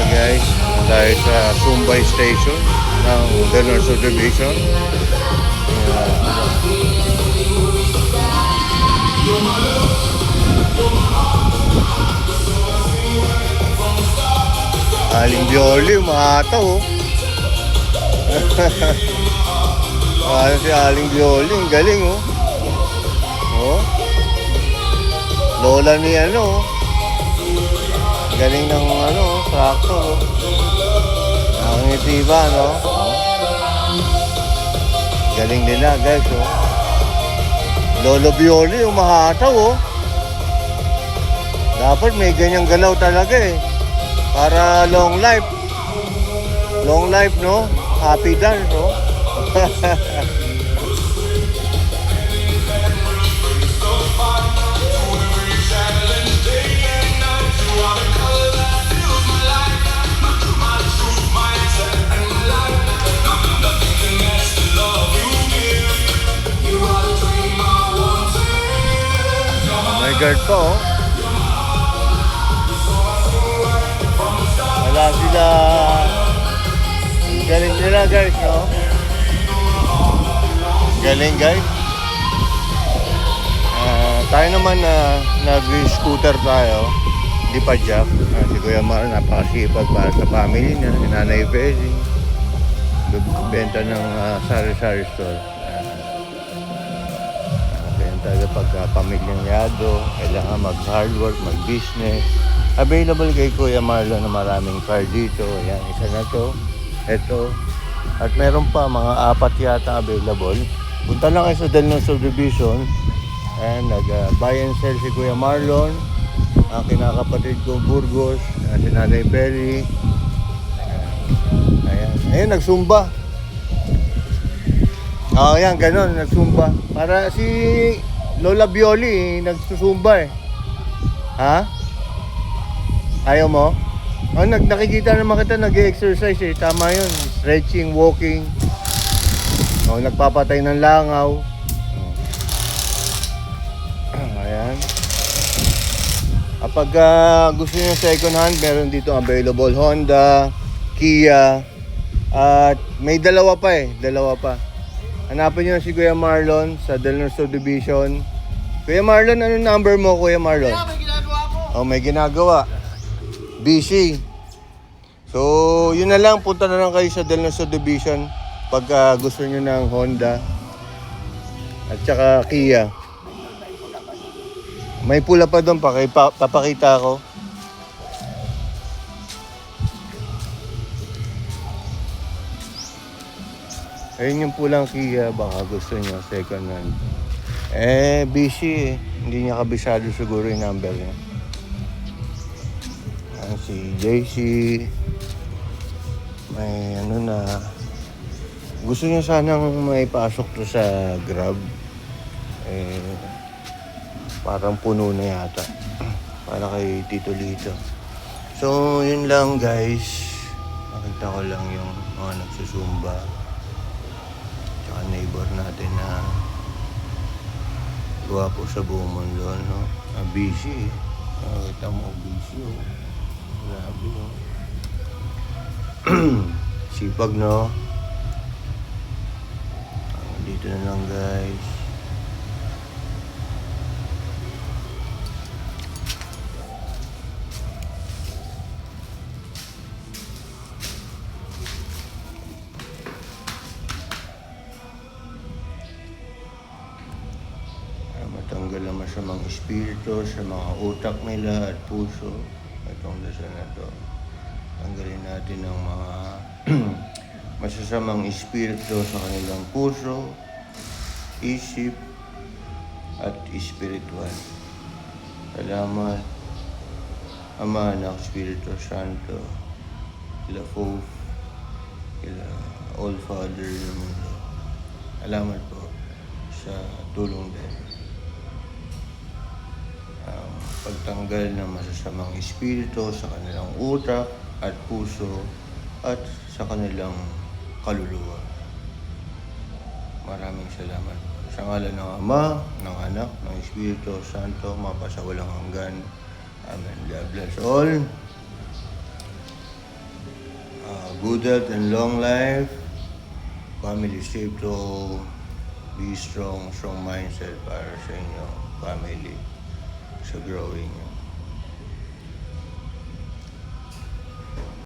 guys, tayo sa Sumbay Station ng Del Norte Division. Aling Bioli, umataw oh. Si Aling Bioli, ang galing oh. Oh. Lola ni ano oh. Galing ng ano, sakto oh. Ang ngiti ba no? Oh. Galing nila guys oh. Lolo Bioli, umahataw oh. Dapat may ganyang galaw talaga eh. Para long life. Long life, no? Happy dance, no? My God po, oh. Wala sila. Galing nila guys, no? Galing guys. Tayo naman nag-scooter tayo. Hindi pa jack. Si Kuya Mar, napakasipag para sa family niya. Si Nanay Fezi. Benta ng sari-sari store. Benta pagka pamilyang yado. Kailangan mag-hard work, mag-business. Available kay Kuya Marlon na maraming car dito. Ayan, isa na to. Ito. At meron pa, mga 4 yata available. Punta lang kayo sa Del Norte Subdivision. Ayan, nag-buy and sell si Kuya Marlon. Ang kinakapatid kong Burgos. Si Nanay Perry. Ayan. Ayan, nagsumba. Ayan, ganun, nagsumba. Para si Lola Bioli, nagsusumba eh. Ha? Ayaw mo? Oh, nakikita naman kita nag-exercise eh. Tama yun. Stretching, walking. Oh, nagpapatay ng langaw. Ayan. Kapag gusto niyo second hand, meron dito available Honda, Kia. At may dalawa pa eh. Dalawa pa. Hanapin niyo si Kuya Marlon sa Del Norte Division. Kuya Marlon, anong number mo, Kuya Marlon? Kaya may ginagawa ko. Oh, may ginagawa. Busy. So, yun na lang. Punta na lang kayo sa Del Norte Division pag gusto nyo ng Honda at saka Kia. May pula pa doon pa. Papakita ko. Ayun yung pulang Kia. Baka gusto nyo second hand. Busy eh. Hindi niya kabisado siguro yung number niya. Si JC may ano na gusto niya sanang may pasok to sa Grab parang puno na yata para kay Tito Lito. So yun lang guys, nakita ko lang yung mga nagsusumba tsaka neighbor natin na gwapo sa buong mundo, no? Busy nakita mo, busy oh. Grabe oh. Sipag no. Dito na lang guys. Matanggal ang masamang espiritu sa mga utak nila at puso. Itong dasal na to, tanggalin natin ang mga masasamang espiritu sa kanilang puso, isip, at espiritual. Salamat, Ama, Anak, Espiritu Santo, kila Fof, kila All Father ng mundo. Salamat po sa tulong din. Pagtanggal ng masasamang espiritu sa kanilang utak at puso at sa kanilang kaluluwa. Maraming salamat. Sa ngalan ng Ama, ng Anak, ng Espiritu Santo, mapasawalang hanggan. Amen. God bless all. good health and long life. Family safe to be strong mindset para sa inyo, family, sa growing nyo.